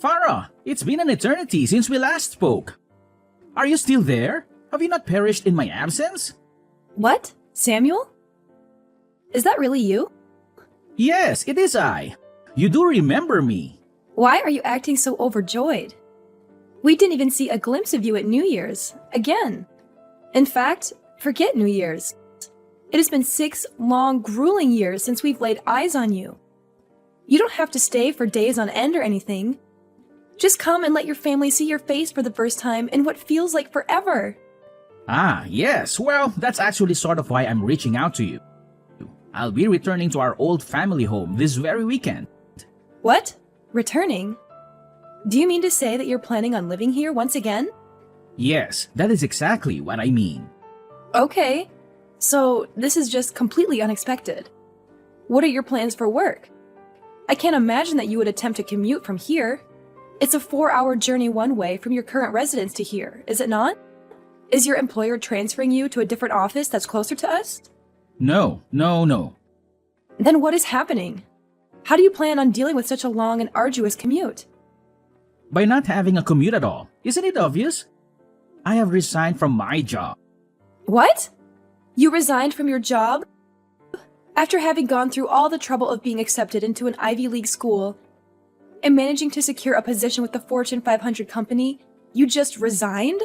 Farah, it's been an eternity since we last spoke. Are you still there? Have you not perished in my absence? What? Samuel? Is that really you? Yes, it is I. You do remember me. Why are you acting so overjoyed? We didn't even see a glimpse of you at New Year's. Again. In fact, forget New Year's. It has been 6 long, grueling years since we've laid eyes on you. You don't have to stay for days on end or anything. Just come and let your family see your face for the first time in what feels like forever. Ah, yes. Well, that's actually sort of why I'm reaching out to you. I'll be returning to our old family home this very weekend. What? Returning? Do you mean to say that you're planning on living here once again? Yes, that is exactly what I mean. Okay. So, this is just completely unexpected. What are your plans for work? I can't imagine that you would attempt to commute from here. It's a 4-hour journey one way from your current residence to here, is it not? Is your employer transferring you to a different office that's closer to us? No. Then what is happening? How do you plan on dealing with such a long and arduous commute? By not having a commute at all. Isn't it obvious? I have resigned from my job. What? You resigned from your job? After having gone through all the trouble of being accepted into an Ivy League school and managing to secure a position with the Fortune 500 company, you just resigned?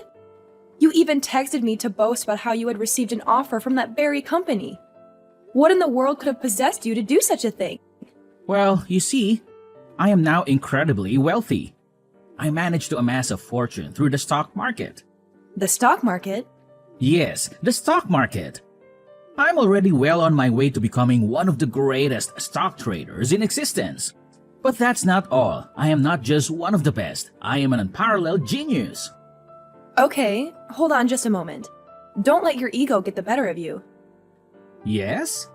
You even texted me to boast about how you had received an offer from that very company. What in the world could have possessed you to do such a thing? Well, you see, I am now incredibly wealthy. I managed to amass a fortune through the stock market. The stock market? Yes, the stock market. I'm already well on my way to becoming one of the greatest stock traders in existence. But that's not all. I am not just one of the best. I am an unparalleled genius. Okay, hold on just a moment. Don't let your ego get the better of you. Yes?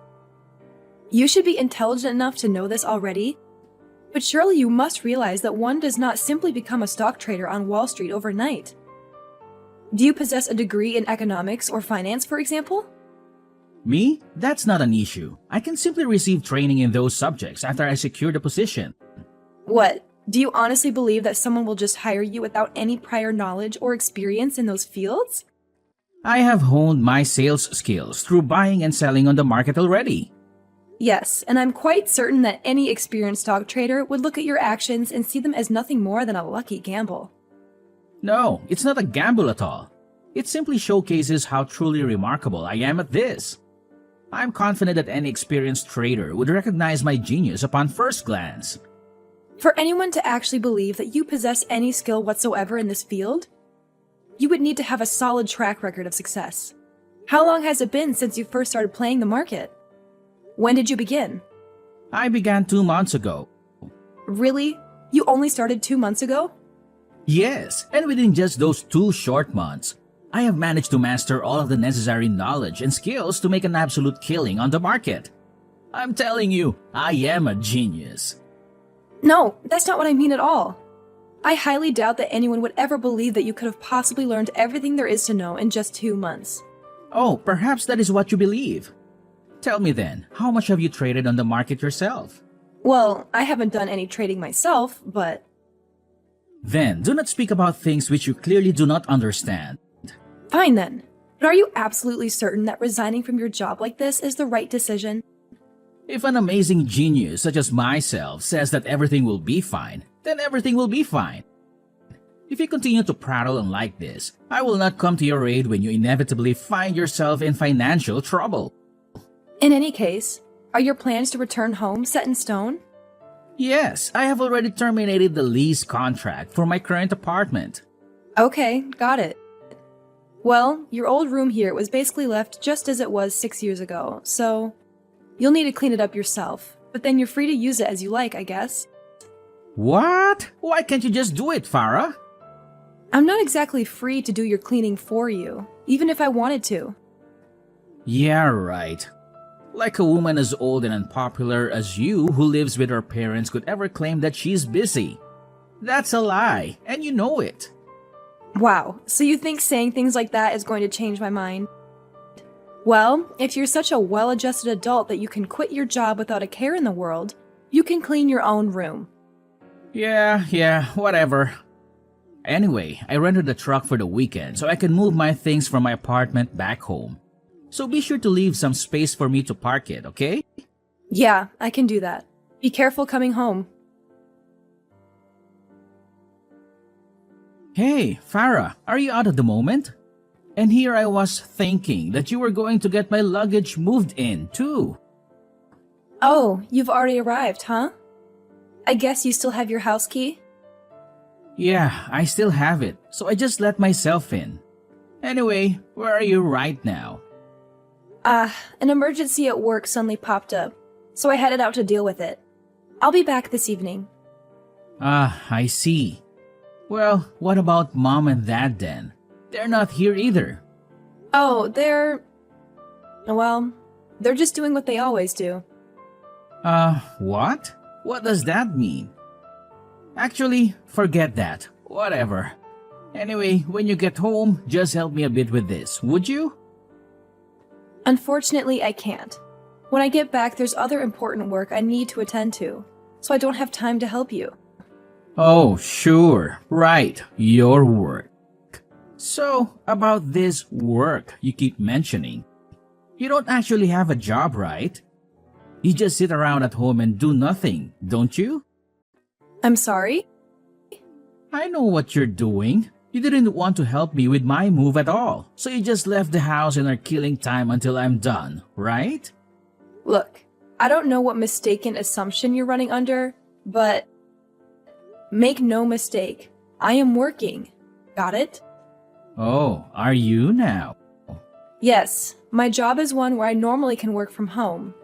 You should be intelligent enough to know this already, but surely you must realize that one does not simply become a stock trader on Wall Street overnight. Do you possess a degree in economics or finance, for example? Me? That's not an issue. I can simply receive training in those subjects after I secure the position. What? Do you honestly believe that someone will just hire you without any prior knowledge or experience in those fields? I have honed my sales skills through buying and selling on the market already. Yes, and I'm quite certain that any experienced stock trader would look at your actions and see them as nothing more than a lucky gamble. No, it's not a gamble at all. It simply showcases how truly remarkable I am at this. I'm confident that any experienced trader would recognize my genius upon first glance. For anyone to actually believe that you possess any skill whatsoever in this field, you would need to have a solid track record of success. How long has it been since you first started playing the market? When did you begin? I began 2 months ago. Really? You only started 2 months ago? Yes, and within just those 2 short months, I have managed to master all of the necessary knowledge and skills to make an absolute killing on the market. I'm telling you, I am a genius. No, that's not what I mean at all. I highly doubt that anyone would ever believe that you could have possibly learned everything there is to know in just 2 months. Oh, perhaps that is what you believe. Tell me then, how much have you traded on the market yourself? Well, I haven't done any trading myself, but... Then, do not speak about things which you clearly do not understand. Fine then. But are you absolutely certain that resigning from your job like this is the right decision? If an amazing genius such as myself says that everything will be fine, then everything will be fine. If you continue to prattle on like this, I will not come to your aid when you inevitably find yourself in financial trouble. In any case, are your plans to return home set in stone? Yes, I have already terminated the lease contract for my current apartment. Okay, got it. Well, your old room here was basically left just as it was 6 years ago, so you'll need to clean it up yourself, but then you're free to use it as you like, I guess. What? Why can't you just do it, Farah? I'm not exactly free to do your cleaning for you, even if I wanted to. Yeah, right. Like a woman as old and unpopular as you who lives with her parents could ever claim that she's busy. That's a lie, and you know it. Wow, so you think saying things like that is going to change my mind? Well, if you're such a well-adjusted adult that you can quit your job without a care in the world, you can clean your own room. Yeah, whatever. Anyway, I rented the truck for the weekend so I can move my things from my apartment back home. So be sure to leave some space for me to park it, okay? Yeah, I can do that. Be careful coming home. Hey, Farah, are you out at the moment? And here I was thinking that you were going to get my luggage moved in, too. Oh, you've already arrived, huh? I guess you still have your house key? Yeah, I still have it, so I just let myself in. Anyway, where are you right now? An emergency at work suddenly popped up, so I headed out to deal with it. I'll be back this evening. I see. Well, what about Mom and Dad then? They're not here either. Oh, well, they're just doing what they always do. What? What does that mean? Actually, forget that. Whatever. Anyway, when you get home, just help me a bit with this, would you? Unfortunately, I can't. When I get back, there's other important work I need to attend to, so I don't have time to help you. Oh, sure. Right. Your work. So, about this work you keep mentioning, you don't actually have a job, right? You just sit around at home and do nothing, don't you? I'm sorry? I know what you're doing. You didn't want to help me with my move at all, so you just left the house and are killing time until I'm done, right? Look, I don't know what mistaken assumption you're running under, but make no mistake, I am working. Got it? Oh, are you now? Yes, my job is one where I normally can work from home.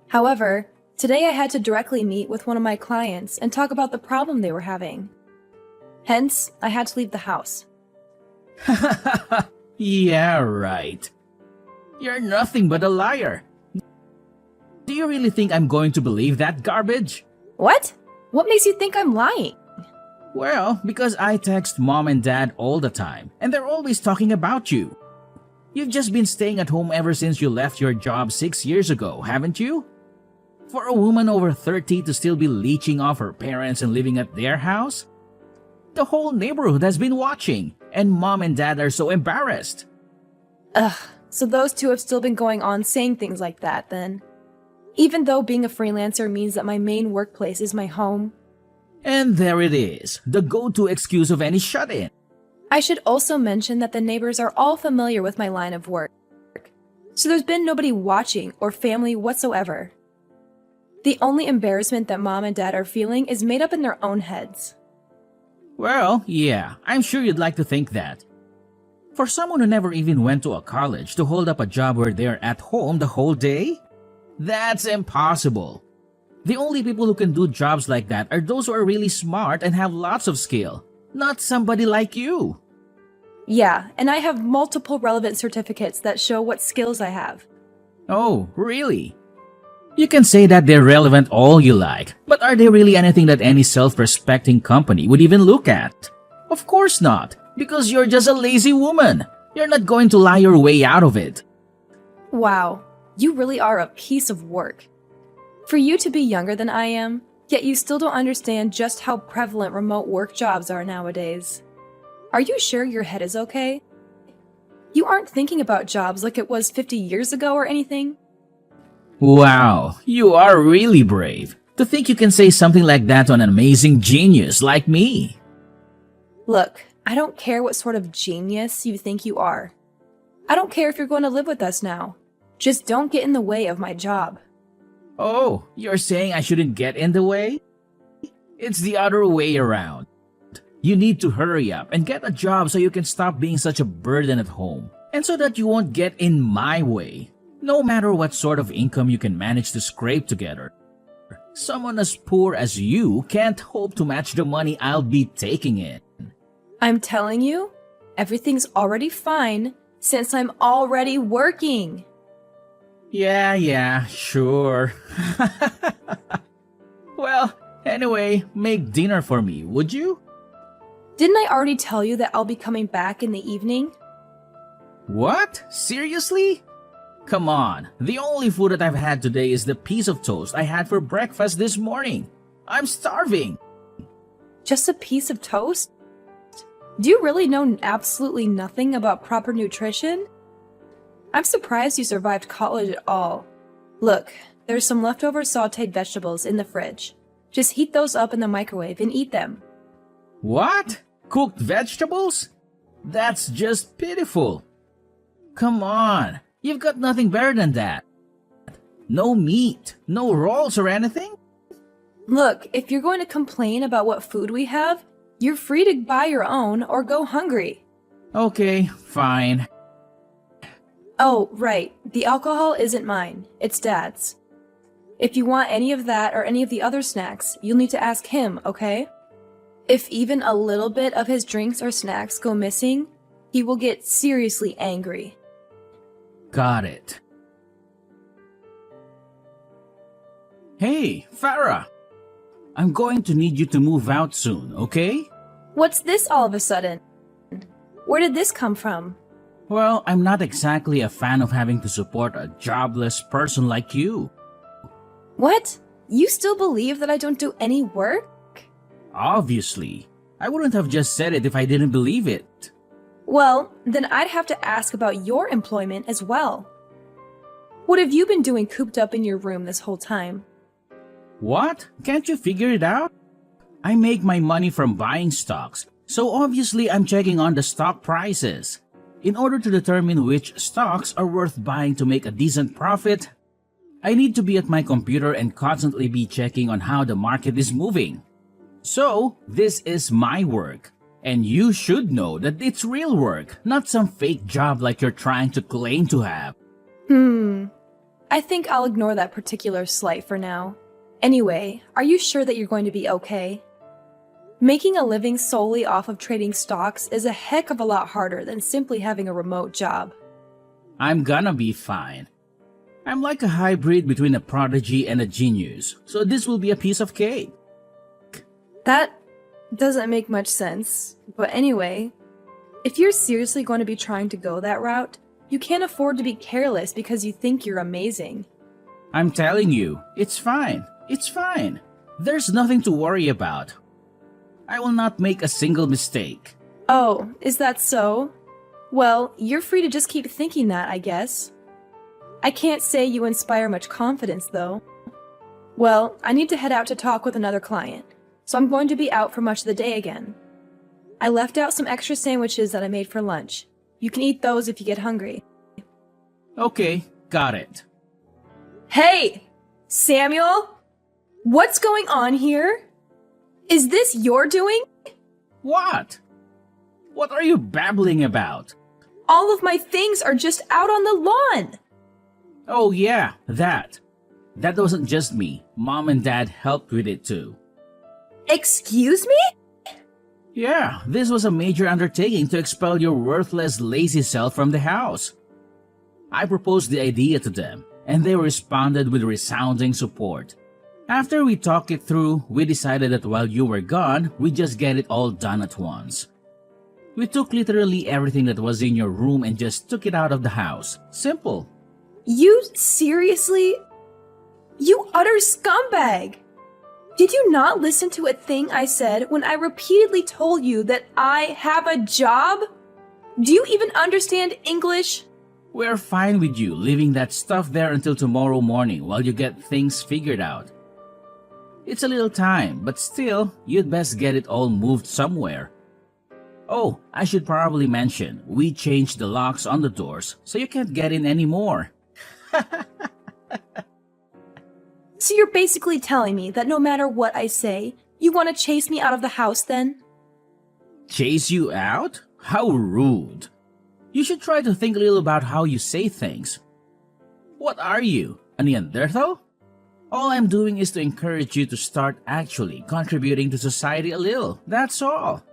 However, today I had to directly meet with one of my clients and talk about the problem they were having. Hence, I had to leave the house. Yeah, right. You're nothing but a liar. Do you really think I'm going to believe that garbage? What? What makes you think I'm lying? Well, because I text Mom and Dad all the time, and they're always talking about you. You've just been staying at home ever since you left your job 6 years ago, haven't you? For a woman over 30 to still be leeching off her parents and living at their house? The whole neighborhood has been watching, and Mom and Dad are so embarrassed. Ugh, so those two have still been going on saying things like that then. Even though being a freelancer means that my main workplace is my home. And there it is, the go-to excuse of any shut-in. I should also mention that the neighbors are all familiar with my line of work. So there's been nobody watching or family whatsoever. The only embarrassment that Mom and Dad are feeling is made up in their own heads. Well, yeah, I'm sure you'd like to think that. For someone who never even went to a college to hold up a job where they're at home the whole day? That's impossible. The only people who can do jobs like that are those who are really smart and have lots of skill, not somebody like you. Yeah, and I have multiple relevant certificates that show what skills I have. Oh, really? You can say that they're relevant all you like, but are they really anything that any self-respecting company would even look at? Of course not, because you're just a lazy woman. You're not going to lie your way out of it. Wow, you really are a piece of work. For you to be younger than I am, yet you still don't understand just how prevalent remote work jobs are nowadays. Are you sure your head is okay? You aren't thinking about jobs like it was 50 years ago or anything? Wow, you are really brave. To think you can say something like that to an amazing genius like me. Look, I don't care what sort of genius you think you are. I don't care if you're going to live with us now. Just don't get in the way of my job. Oh, you're saying I shouldn't get in the way? It's the other way around. You need to hurry up and get a job so you can stop being such a burden at home, and so that you won't get in my way. No matter what sort of income you can manage to scrape together, someone as poor as you can't hope to match the money I'll be taking in. I'm telling you, everything's already fine since I'm already working. Yeah, sure. Well, anyway, make dinner for me, would you? Didn't I already tell you that I'll be coming back in the evening? What? Seriously? Come on, the only food that I've had today is the piece of toast I had for breakfast this morning. I'm starving. Just a piece of toast? Do you really know absolutely nothing about proper nutrition? I'm surprised you survived college at all. Look, there's some leftover sauteed vegetables in the fridge. Just heat those up in the microwave and eat them. What? Cooked vegetables? That's just pitiful. Come on, you've got nothing better than that. No meat, no rolls or anything? Look, if you're going to complain about what food we have, you're free to buy your own or go hungry. Okay, fine. Oh, right. The alcohol isn't mine. It's Dad's. If you want any of that or any of the other snacks, you'll need to ask him, okay? If even a little bit of his drinks or snacks go missing, he will get seriously angry. Got it. Hey, Farah. I'm going to need you to move out soon, okay? What's this all of a sudden? Where did this come from? Well, I'm not exactly a fan of having to support a jobless person like you. What? You still believe that I don't do any work? Obviously. I wouldn't have just said it if I didn't believe it. Well, then I'd have to ask about your employment as well. What have you been doing cooped up in your room this whole time? What? Can't you figure it out? I make my money from buying stocks, so obviously I'm checking on the stock prices. In order to determine which stocks are worth buying to make a decent profit, I need to be at my computer and constantly be checking on how the market is moving. So, this is my work, and you should know that it's real work, not some fake job like you're trying to claim to have. I think I'll ignore that particular slight for now. Anyway, are you sure that you're going to be okay? Making a living solely off of trading stocks is a heck of a lot harder than simply having a remote job. I'm gonna be fine. I'm like a hybrid between a prodigy and a genius, so this will be a piece of cake. That doesn't make much sense. But anyway, if you're seriously going to be trying to go that route, you can't afford to be careless because you think you're amazing. I'm telling you, it's fine. It's fine. There's nothing to worry about. I will not make a single mistake. Oh, is that so? Well, you're free to just keep thinking that, I guess. I can't say you inspire much confidence, though. Well, I need to head out to talk with another client, so I'm going to be out for much of the day again. I left out some extra sandwiches that I made for lunch. You can eat those if you get hungry. Okay, got it. Hey! Samuel? What's going on here? Is this your doing? What? What are you babbling about? All of my things are just out on the lawn. Oh yeah, that. That wasn't just me. Mom and Dad helped with it too. Excuse me? Yeah, this was a major undertaking to expel your worthless, lazy self from the house. I proposed the idea to them, and they responded with resounding support. After we talked it through, we decided that while you were gone, we'd just get it all done at once. We took literally everything that was in your room and just took it out of the house. Simple. You seriously? You utter scumbag! Did you not listen to a thing I said when I repeatedly told you that I have a job? Do you even understand English? We're fine with you leaving that stuff there until tomorrow morning while you get things figured out. It's a little time, but still, you'd best get it all moved somewhere. Oh, I should probably mention, we changed the locks on the doors, so you can't get in anymore. So you're basically telling me that no matter what I say, you want to chase me out of the house then? Chase you out? How rude. You should try to think a little about how you say things. What are you, a Neanderthal? All I'm doing is to encourage you to start actually contributing to society a little, that's all.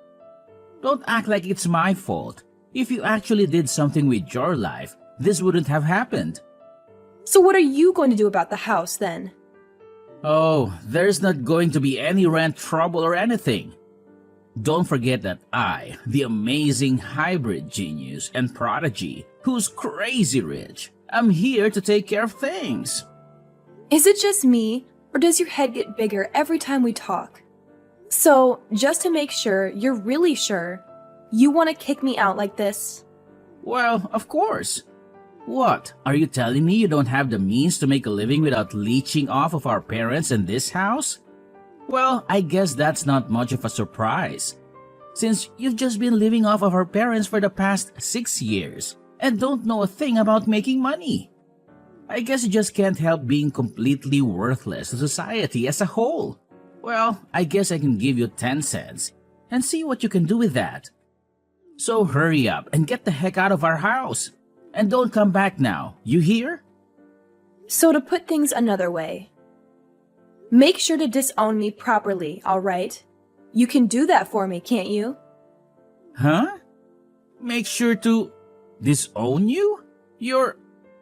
Don't act like it's my fault. If you actually did something with your life, this wouldn't have happened. So what are you going to do about the house then? Oh, there's not going to be any rent trouble or anything. Don't forget that I, the amazing hybrid genius and prodigy, who's crazy rich, am here to take care of things. Is it just me, or does your head get bigger every time we talk? So, just to make sure you're really sure, you want to kick me out like this? Well, of course. What? Are you telling me you don't have the means to make a living without leeching off of our parents in this house? Well, I guess that's not much of a surprise, since you've just been living off of our parents for the past 6 years and don't know a thing about making money. I guess you just can't help being completely worthless to society as a whole. Well, I guess I can give you 10 cents and see what you can do with that. So hurry up and get the heck out of our house. And don't come back now, you hear? So, to put things another way, make sure to disown me properly, alright? You can do that for me, can't you? Huh? Make sure to disown you? You're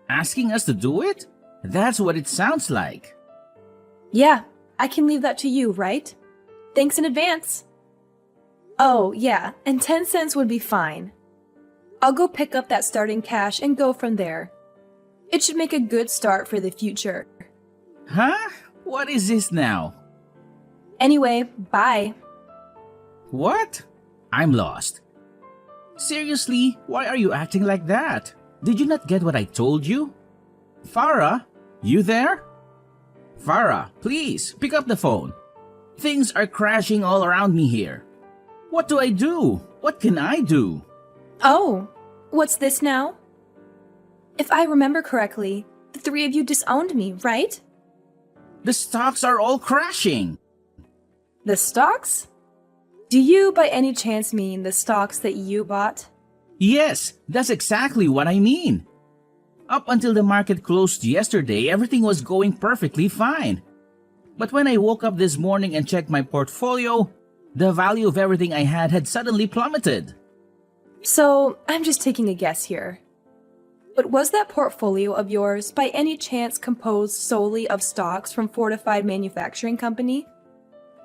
asking us to do it? That's what it sounds like. Yeah, I can leave that to you, right? Thanks in advance. Oh, yeah, and 10 cents would be fine. I'll go pick up that starting cash and go from there. It should make a good start for the future. Huh? What is this now? Anyway, bye. What? I'm lost. Seriously, why are you acting like that? Did you not get what I told you? Farah, you there? Farah, please, pick up the phone. Things are crashing all around me here. What do I do? What can I do? Oh, what's this now? If I remember correctly, the three of you disowned me, right? The stocks are all crashing. The stocks? Do you by any chance mean the stocks that you bought? Yes, that's exactly what I mean. Up until the market closed yesterday, everything was going perfectly fine. But when I woke up this morning and checked my portfolio, the value of everything I had suddenly plummeted. So, I'm just taking a guess here. But was that portfolio of yours by any chance composed solely of stocks from Fortified Manufacturing Company?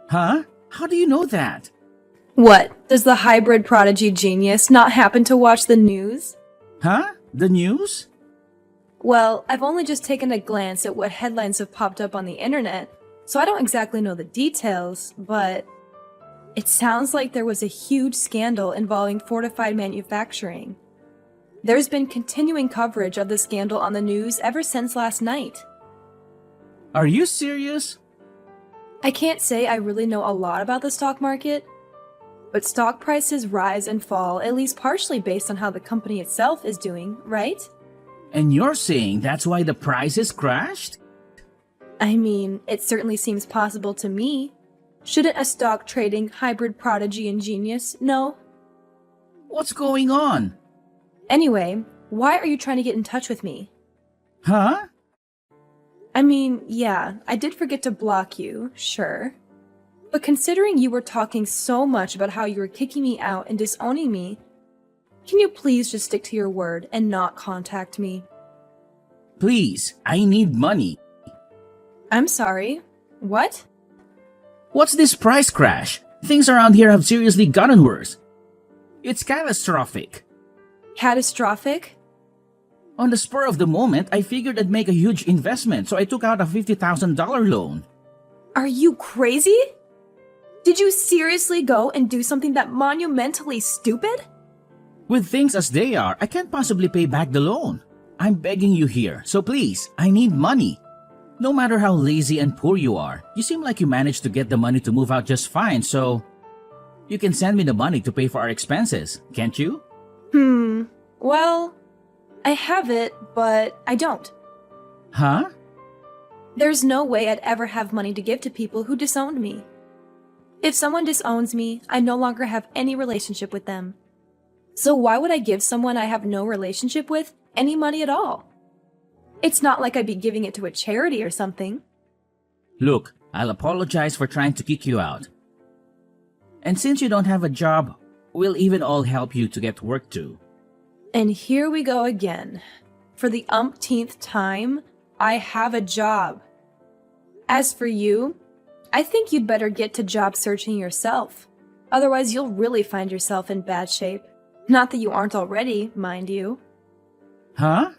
Huh? How do you know that? What, does the hybrid prodigy genius not happen to watch the news? Huh? The news? Well, I've only just taken a glance at what headlines have popped up on the internet, so I don't exactly know the details, but it sounds like there was a huge scandal involving Fortified Manufacturing. There's been continuing coverage of the scandal on the news ever since last night. Are you serious? I can't say I really know a lot about the stock market, but stock prices rise and fall at least partially based on how the company itself is doing, right? And you're saying that's why the prices crashed? I mean, it certainly seems possible to me. Shouldn't a stock trading hybrid prodigy and genius know? What's going on? Anyway, why are you trying to get in touch with me? Huh? I mean, yeah, I did forget to block you, sure. But considering you were talking so much about how you were kicking me out and disowning me, can you please just stick to your word and not contact me? Please, I need money. I'm sorry. What? What's this price crash? Things around here have seriously gotten worse. It's catastrophic. Catastrophic? On the spur of the moment, I figured I'd make a huge investment, so I took out a $50,000 loan. Are you crazy? Did you seriously go and do something that monumentally stupid? With things as they are, I can't possibly pay back the loan. I'm begging you here, so please, I need money. No matter how lazy and poor you are, you seem like you managed to get the money to move out just fine, so you can send me the money to pay for our expenses, can't you? Well, I have it, but I don't. Huh? There's no way I'd ever have money to give to people who disowned me. If someone disowns me, I no longer have any relationship with them. So why would I give someone I have no relationship with any money at all? It's not like I'd be giving it to a charity or something. Look, I'll apologize for trying to kick you out. And since you don't have a job, we'll even all help you to get work too. And here we go again. For the umpteenth time, I have a job. As for you, I think you'd better get to job searching yourself. Otherwise, you'll really find yourself in bad shape. Not that you aren't already, mind you. Huh?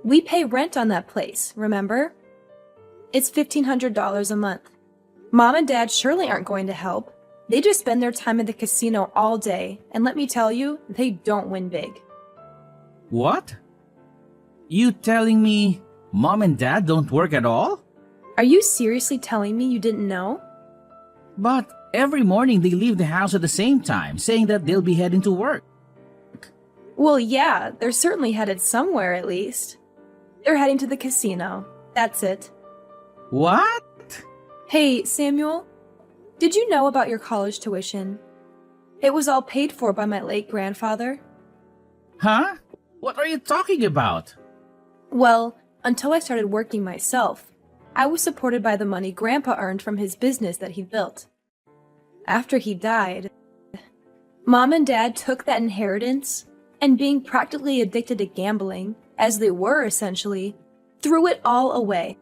We pay rent on that place, remember? It's $1,500 a month. Mom and Dad surely aren't going to help. They just spend their time at the casino all day, and let me tell you, they don't win big. What? You telling me Mom and Dad don't work at all? Are you seriously telling me you didn't know? But every morning they leave the house at the same time, saying that they'll be heading to work. Well, yeah, they're certainly headed somewhere at least. They're heading to the casino. That's it. What? Hey, Samuel, did you know about your college tuition? It was all paid for by my late grandfather. Huh? What are you talking about? Well, until I started working myself, I was supported by the money Grandpa earned from his business that he built. After he died, Mom and Dad took that inheritance and, being practically addicted to gambling, as they were essentially, threw it all away.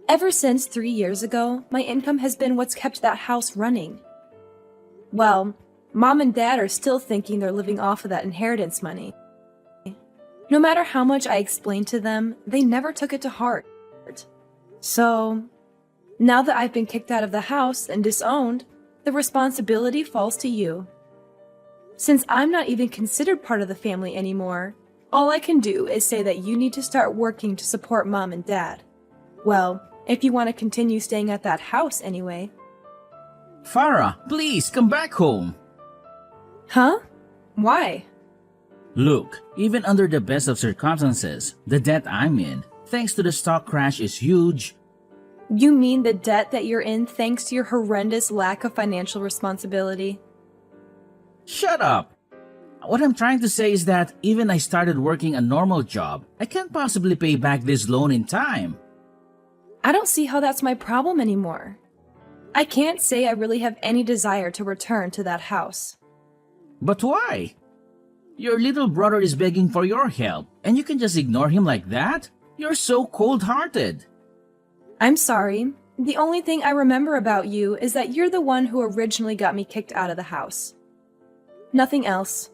Ever since 3 years ago, my income has been what's kept that house running. Well, Mom and Dad are still thinking they're living off of that inheritance money. No matter how much I explained to them, they never took it to heart. So, now that I've been kicked out of the house and disowned, the responsibility falls to you. Since I'm not even considered part of the family anymore, all I can do is say that you need to start working to support Mom and Dad. Well, if you want to continue staying at that house anyway. Farah, please come back home. Huh? Why? Look, even under the best of circumstances, the debt I'm in, thanks to the stock crash, is huge. You mean the debt that you're in thanks to your horrendous lack of financial responsibility? Shut up! What I'm trying to say is that even I started working a normal job, I can't possibly pay back this loan in time. I don't see how that's my problem anymore. I can't say I really have any desire to return to that house. But why? Your little brother is begging for your help, and you can just ignore him like that? You're so cold-hearted. I'm sorry. The only thing I remember about you is that you're the one who originally got me kicked out of the house. Nothing else.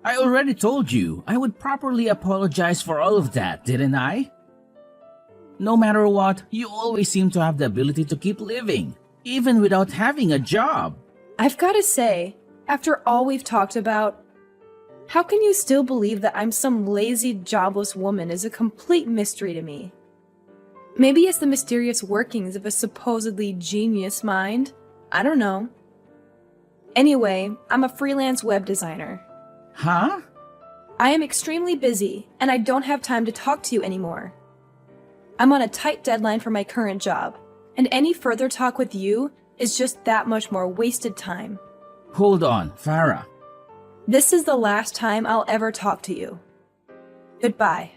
I already told you I would properly apologize for all of that, didn't I? No matter what, you always seem to have the ability to keep living, even without having a job. I've got to say, after all we've talked about, how can you still believe that I'm some lazy, jobless woman is a complete mystery to me. Maybe it's the mysterious workings of a supposedly genius mind. I don't know. Anyway, I'm a freelance web designer. Huh? I am extremely busy, and I don't have time to talk to you anymore. I'm on a tight deadline for my current job, and any further talk with you is just that much more wasted time. Hold on, Farah. This is the last time I'll ever talk to you. Goodbye.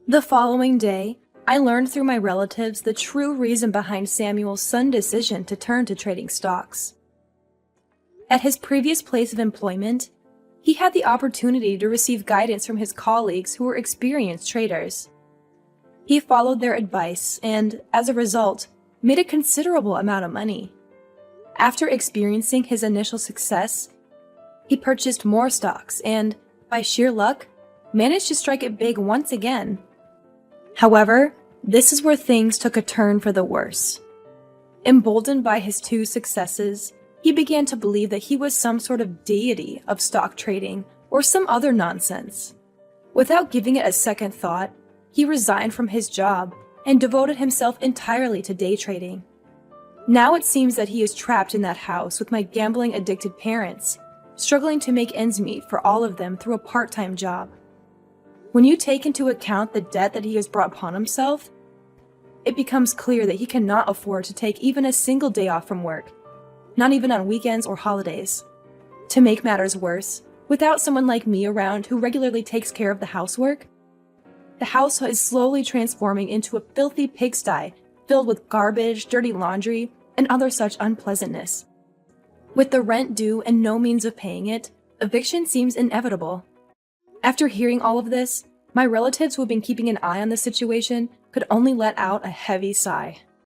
The following day, I learned through my relatives the true reason behind Samuel's sudden decision to turn to trading stocks. At his previous place of employment, he had the opportunity to receive guidance from his colleagues who were experienced traders. He followed their advice and, as a result, made a considerable amount of money. After experiencing his initial success, he purchased more stocks and, by sheer luck, managed to strike it big once again. However, this is where things took a turn for the worse. Emboldened by his two successes, he began to believe that he was some sort of deity of stock trading or some other nonsense. Without giving it a second thought, he resigned from his job and devoted himself entirely to day trading. Now it seems that he is trapped in that house with my gambling-addicted parents, struggling to make ends meet for all of them through a part-time job. When you take into account the debt that he has brought upon himself, it becomes clear that he cannot afford to take even a single day off from work, not even on weekends or holidays. To make matters worse, without someone like me around who regularly takes care of the housework, the house is slowly transforming into a filthy pigsty filled with garbage, dirty laundry, and other such unpleasantness. With the rent due and no means of paying it, eviction seems inevitable. After hearing all of this, my relatives who have been keeping an eye on the situation could only let out a heavy sigh.